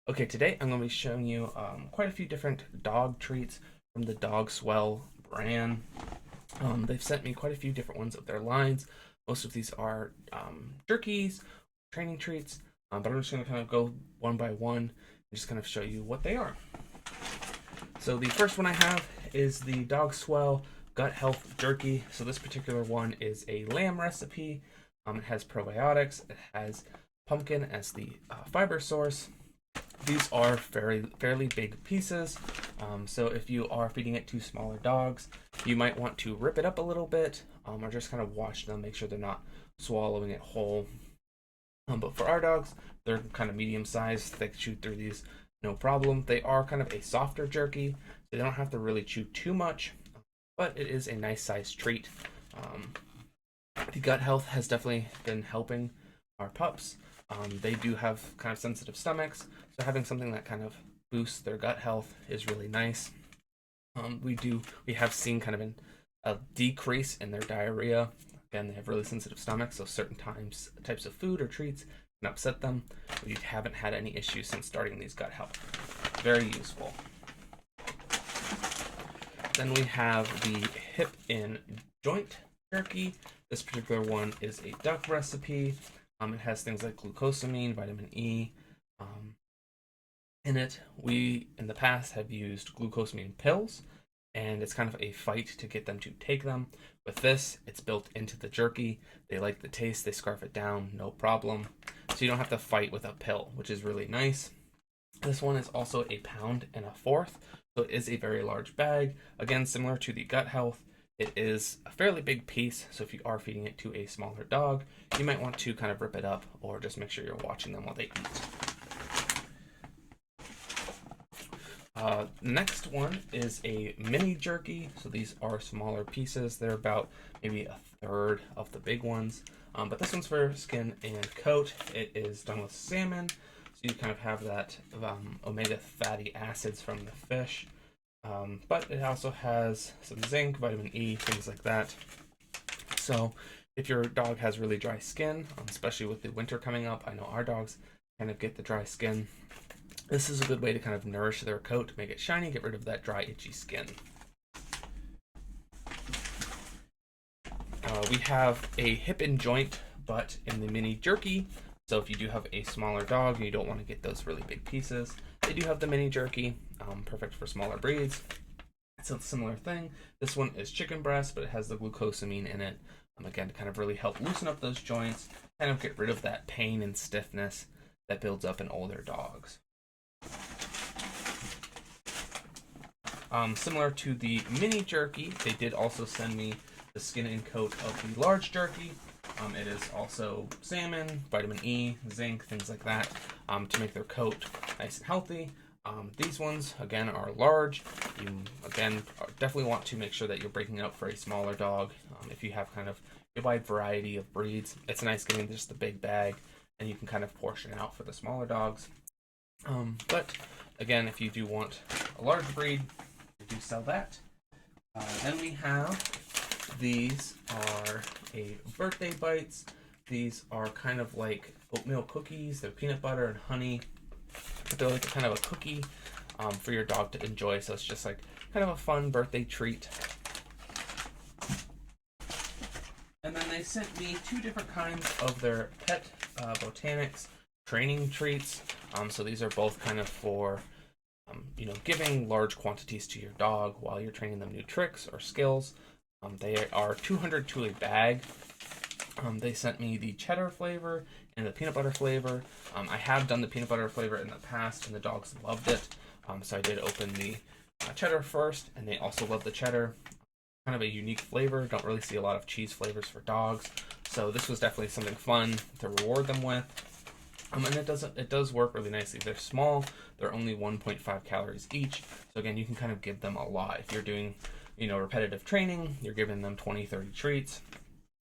Okay, today I'm going to be showing you quite a few different dog treats from the Dogswell brand. They've sent me quite a few different ones of their lines. Most of these are jerkies, training treats, but I'm just going to kind of go one by one and just kind of show you what they are. So the first one I have is the Dogswell Gut Health Jerky. So this particular one is a lamb recipe. It has probiotics. It has pumpkin as the fiber source. These are fairly big pieces, so if you are feeding it to smaller dogs, you might want to rip it up a little bit, or just kind of wash them, make sure they're not swallowing it whole. But for our dogs, they're kind of medium sized. They can chew through these no problem. They are kind of a softer jerky, so they don't have to really chew too much, but it is a nice sized treat. The gut health has definitely been helping our pups. They do have kind of sensitive stomachs, so having something that kind of boosts their gut health is really nice. We have seen kind of a decrease in their diarrhea. Again, they have really sensitive stomachs, so certain types of food or treats can upset them. We haven't had any issues since starting these gut health. Very useful. Then we have the hip and joint jerky. This particular one is a duck recipe. It has things like glucosamine, vitamin E in it. We, in the past, have used glucosamine pills, and it's kind of a fight to get them to take them. With this, it's built into the jerky. They like the taste, they scarf it down, no problem. So you don't have to fight with a pill, which is really nice. This one is also 1.25 pounds, so it is a very large bag. Again, similar to the gut health, it is a fairly big piece, so if you are feeding it to a smaller dog, you might want to kind of rip it up or just make sure you're watching them while they eat. Next one is a mini jerky. So these are smaller pieces. They're about maybe a third of the big ones. But this one's for skin and coat. It is done with salmon. So you kind of have that omega fatty acids from the fish. But it also has some zinc, vitamin E, things like that. So if your dog has really dry skin, especially with the winter coming up, I know our dogs kind of get the dry skin. This is a good way to kind of nourish their coat, make it shiny, get rid of that dry, itchy skin. We have a hip and joint butt in the mini jerky. So if you do have a smaller dog and you don't want to get those really big pieces, they do have the mini jerky, perfect for smaller breeds. It's a similar thing. This one is chicken breast, but it has the glucosamine in it. Again, to kind of really help loosen up those joints, kind of get rid of that pain and stiffness that builds up in older dogs. Similar to the mini jerky, they did also send me the skin and coat of the large jerky. It is also salmon, vitamin E, zinc, things like that, to make their coat nice and healthy. These ones, again, are large. You, again, definitely want to make sure that you're breaking it up for a smaller dog. If you have kind of a wide variety of breeds, it's nice getting just the big bag, and you can kind of portion it out for the smaller dogs. But, again, if you do want a large breed, we do sell that. Then we have, these are a birthday bites. These are kind of like oatmeal cookies. They're peanut butter and honey, but they're like kind of a cookie for your dog to enjoy. So it's just like kind of a fun birthday treat. And then they sent me 2 different kinds of their pet Botanics training treats. So these are both kind of for giving large quantities to your dog while you're training them new tricks or skills. They are 200 to a bag. They sent me the cheddar flavor and the peanut butter flavor. I have done the peanut butter flavor in the past, and the dogs loved it. So I did open the cheddar first, and they also love the cheddar. Kind of a unique flavor. Don't really see a lot of cheese flavors for dogs, so this was definitely something fun to reward them with. And it does work really nicely. They're small. They're only 1.5 calories each. So again, you can kind of give them a lot. If you're doing, repetitive training, you're giving them 20, 30 treats.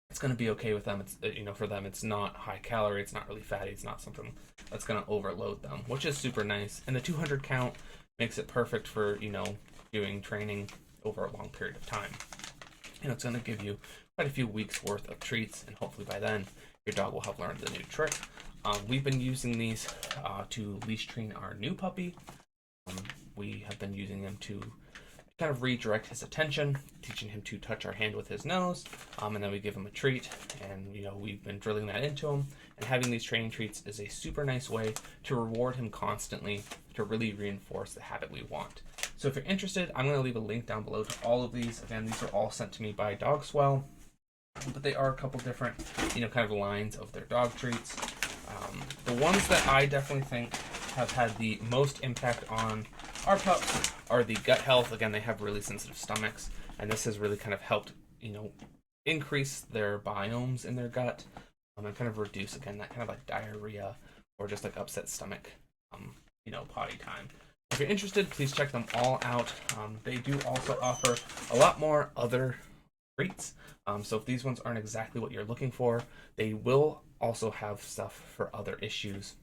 It's going to be okay with them. It's, for them, it's not high calorie. It's not really fatty. It's not something that's going to overload them, which is super nice. And the 200 count makes it perfect for, doing training over a long period of time. It's going to give you quite a few weeks worth of treats, and hopefully by then your dog will have learned the new trick. We've been using these to leash train our new puppy. We have been using them to kind of redirect his attention, teaching him to touch our hand with his nose, and then we give him a treat, and we've been drilling that into him. And having these training treats is a super nice way to reward him constantly to really reinforce the habit we want. So if you're interested, I'm going to leave a link down below to all of these. Again, these are all sent to me by Dogswell, but they are a couple different, kind of lines of their dog treats. The ones that I definitely think have had the most impact on our pups are the gut health. Again, they have really sensitive stomachs, and this has really kind of helped, increase their biomes in their gut, and kind of reduce, again, that kind of like diarrhea or just like upset stomach, potty time. If you're interested, please check them all out. They do also offer a lot more other treats. So if these ones aren't exactly what you're looking for, they will also have stuff for other issues.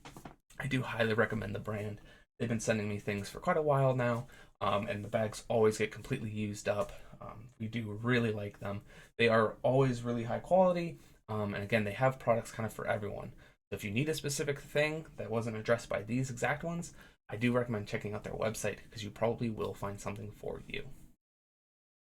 I do highly recommend the brand. They've been sending me things for quite a while now, and the bags always get completely used up. We do really like them. They are always really high quality, and again, they have products kind of for everyone. So if you need a specific thing that wasn't addressed by these exact ones, I do recommend checking out their website because you probably will find something for you.